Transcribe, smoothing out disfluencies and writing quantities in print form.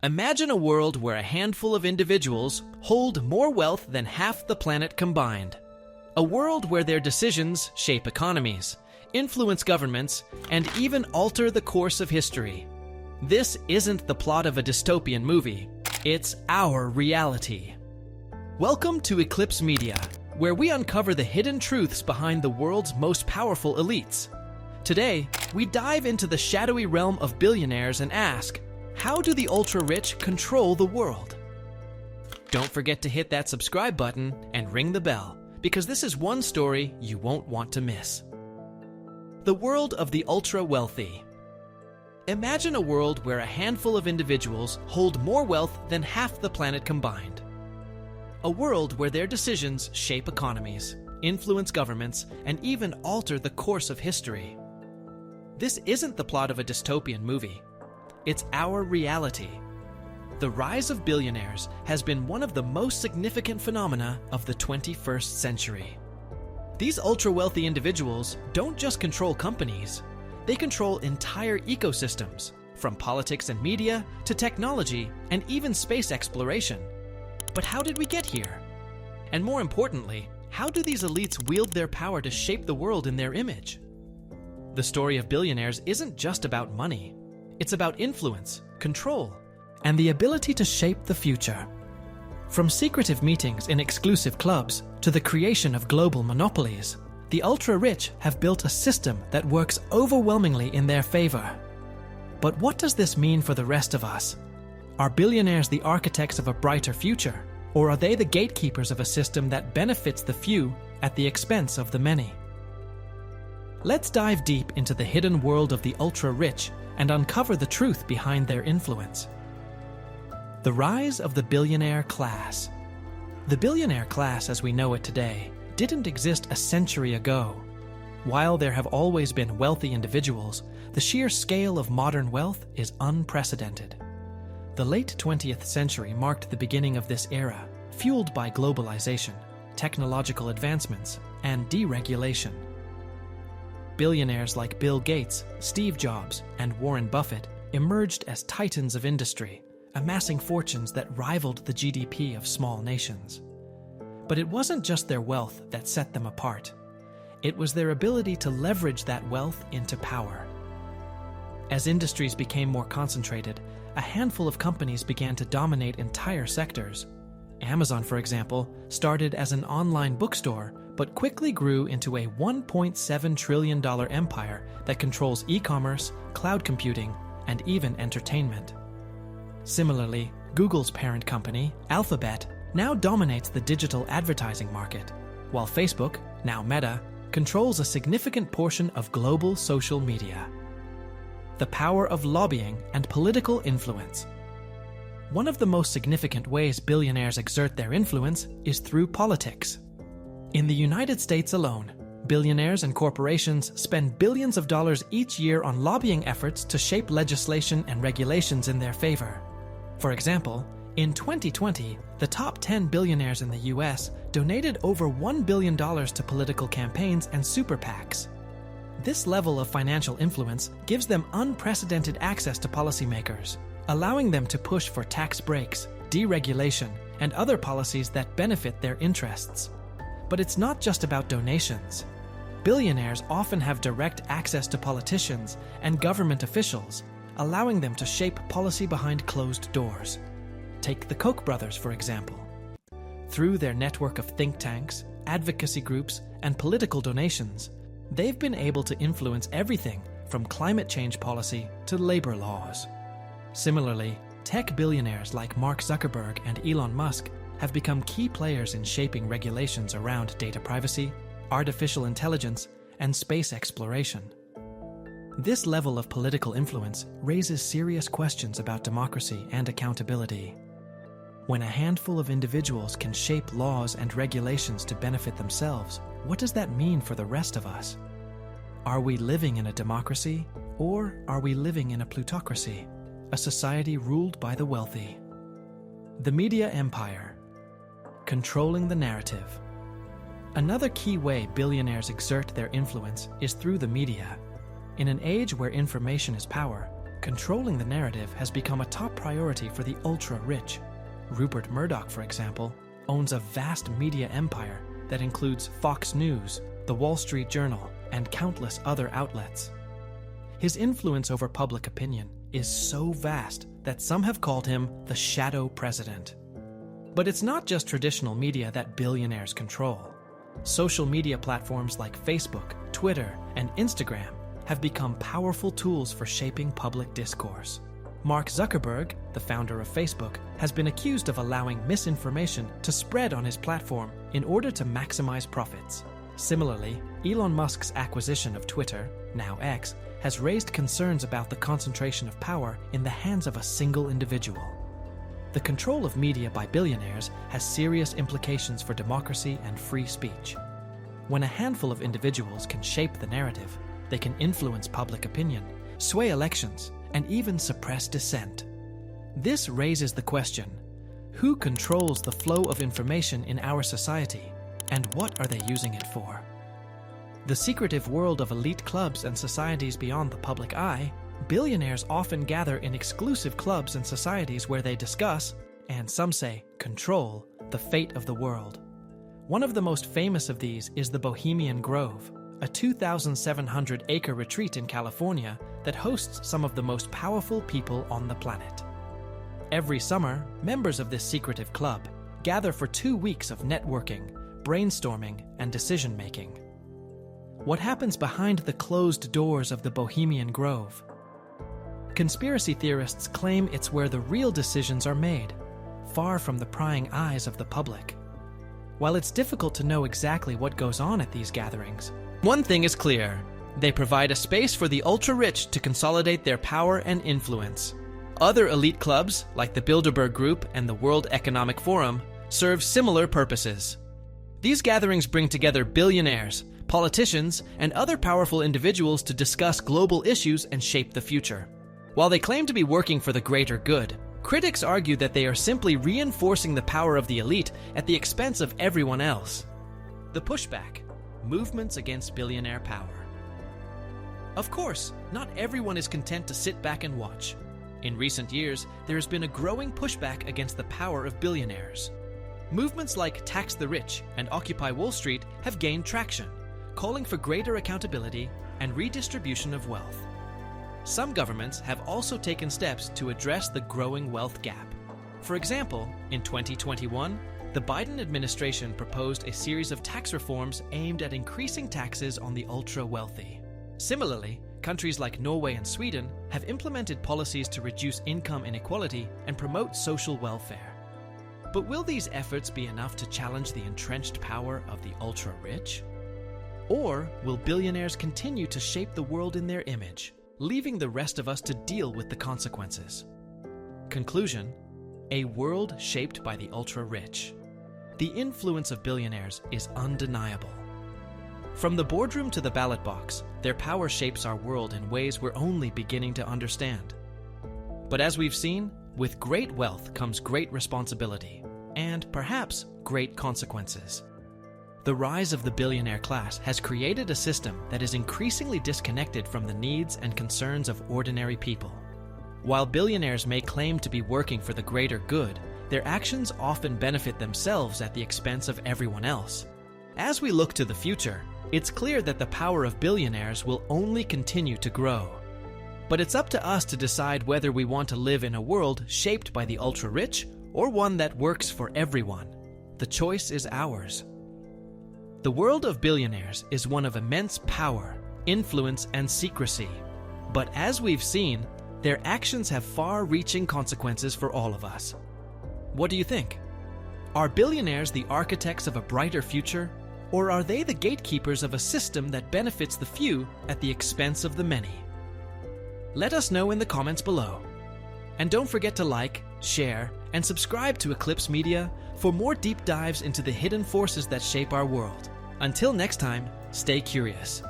Imagine a world where a handful of individuals hold more wealth than half the planet combined. A world where their decisions shape economies, influence governments, and even alter the course of history. This isn't the plot of a dystopian movie. It's our reality. Welcome to Eclipse Media, where we uncover the hidden truths behind the world's most powerful elites. Today, we dive into the shadowy realm of billionaires and ask, how do the ultra-rich control the world? Don't forget to hit that subscribe button and ring the bell, because this is one story you won't want to miss. The world of the ultra-wealthy. Imagine a world where a handful of individuals hold more wealth than half the planet combined. A world where their decisions shape economies, influence governments, and even alter the course of history. This isn't the plot of a dystopian movie. It's our reality. The rise of billionaires has been one of the most significant phenomena of the 21st century. These ultra-wealthy individuals don't just control companies. They control entire ecosystems, from politics and media to technology and even space exploration. But how did we get here? And more importantly, how do these elites wield their power to shape the world in their image? The story of billionaires isn't just about money. It's about influence, control, and the ability to shape the future. From secretive meetings in exclusive clubs to the creation of global monopolies, the ultra-rich have built a system that works overwhelmingly in their favor. But what does this mean for the rest of us? Are billionaires the architects of a brighter future, or are they the gatekeepers of a system that benefits the few at the expense of the many? Let's dive deep into the hidden world of the ultra-rich and uncover the truth behind their influence. The rise of the billionaire class. The billionaire class as we know it today didn't exist a century ago. While there have always been wealthy individuals, the sheer scale of modern wealth is unprecedented. The late 20th century marked the beginning of this era, fueled by globalization, technological advancements, and deregulation. Billionaires like Bill Gates, Steve Jobs, and Warren Buffett emerged as titans of industry, amassing fortunes that rivaled the GDP of small nations. But it wasn't just their wealth that set them apart. It was their ability to leverage that wealth into power. As industries became more concentrated, a handful of companies began to dominate entire sectors. Amazon, for example, started as an online bookstore, but quickly grew into a $1.7 trillion empire that controls e-commerce, cloud computing, and even entertainment. Similarly, Google's parent company, Alphabet, now dominates the digital advertising market, while Facebook, now Meta, controls a significant portion of global social media. The power of lobbying and political influence. One of the most significant ways billionaires exert their influence is through politics. In the United States alone, billionaires and corporations spend billions of dollars each year on lobbying efforts to shape legislation and regulations in their favor. For example, in 2020, the top 10 billionaires in the US donated over $1 billion to political campaigns and super PACs. This level of financial influence gives them unprecedented access to policymakers, allowing them to push for tax breaks, deregulation, and other policies that benefit their interests. But it's not just about donations. Billionaires often have direct access to politicians and government officials, allowing them to shape policy behind closed doors. Take the Koch brothers, for example. Through their network of think tanks, advocacy groups, and political donations, they've been able to influence everything from climate change policy to labor laws. Similarly, tech billionaires like Mark Zuckerberg and Elon Musk have become key players in shaping regulations around data privacy, artificial intelligence, and space exploration. This level of political influence raises serious questions about democracy and accountability. When a handful of individuals can shape laws and regulations to benefit themselves, what does that mean for the rest of us? Are we living in a democracy, or are we living in a plutocracy, a society ruled by the wealthy? The media empire. Controlling the narrative. Another key way billionaires exert their influence is through the media. In an age where information is power, controlling the narrative has become a top priority for the ultra-rich. Rupert Murdoch, for example, owns a vast media empire that includes Fox News, The Wall Street Journal, and countless other outlets. His influence over public opinion is so vast that some have called him the shadow president. But it's not just traditional media that billionaires control. Social media platforms like Facebook, Twitter, and Instagram have become powerful tools for shaping public discourse. Mark Zuckerberg, the founder of Facebook, has been accused of allowing misinformation to spread on his platform in order to maximize profits. Similarly, Elon Musk's acquisition of Twitter, now X, has raised concerns about the concentration of power in the hands of a single individual. The control of media by billionaires has serious implications for democracy and free speech. When a handful of individuals can shape the narrative, they can influence public opinion, sway elections, and even suppress dissent. This raises the question: who controls the flow of information in our society, and what are they using it for? The secretive world of elite clubs and societies beyond the public eye, billionaires often gather in exclusive clubs and societies where they discuss, and some say control, the fate of the world. One of the most famous of these is the Bohemian Grove, a 2,700-acre retreat in California that hosts some of the most powerful people on the planet. Every summer, members of this secretive club gather for 2 weeks of networking, brainstorming, and decision-making. What happens behind the closed doors of the Bohemian Grove? Conspiracy theorists claim it's where the real decisions are made, far from the prying eyes of the public. While it's difficult to know exactly what goes on at these gatherings, one thing is clear: they provide a space for the ultra-rich to consolidate their power and influence. Other elite clubs, like the Bilderberg Group and the World Economic Forum, serve similar purposes. These gatherings bring together billionaires, politicians, and other powerful individuals to discuss global issues and shape the future. While they claim to be working for the greater good, critics argue that they are simply reinforcing the power of the elite at the expense of everyone else. The Pushback: movements against billionaire power. Of course, not everyone is content to sit back and watch. In recent years, there has been a growing pushback against the power of billionaires. Movements like Tax the Rich and Occupy Wall Street have gained traction, calling for greater accountability and redistribution of wealth. Some governments have also taken steps to address the growing wealth gap. For example, in 2021, the Biden administration proposed a series of tax reforms aimed at increasing taxes on the ultra-wealthy. Similarly, countries like Norway and Sweden have implemented policies to reduce income inequality and promote social welfare. But will these efforts be enough to challenge the entrenched power of the ultra-rich? Or will billionaires continue to shape the world in their image, leaving the rest of us to deal with the consequences? Conclusion: a world shaped by the ultra-rich. The influence of billionaires is undeniable. From the boardroom to the ballot box, their power shapes our world in ways we're only beginning to understand. But as we've seen, with great wealth comes great responsibility, and perhaps great consequences. The rise of the billionaire class has created a system that is increasingly disconnected from the needs and concerns of ordinary people. While billionaires may claim to be working for the greater good, their actions often benefit themselves at the expense of everyone else. As we look to the future, it's clear that the power of billionaires will only continue to grow. But it's up to us to decide whether we want to live in a world shaped by the ultra-rich or one that works for everyone. The choice is ours. The world of billionaires is one of immense power, influence, and secrecy. But as we've seen, their actions have far-reaching consequences for all of us. What do you think? Are billionaires the architects of a brighter future, or are they the gatekeepers of a system that benefits the few at the expense of the many? Let us know in the comments below. And don't forget to like, share, and subscribe to Eclipse Media for more deep dives into the hidden forces that shape our world. Until next time, stay curious.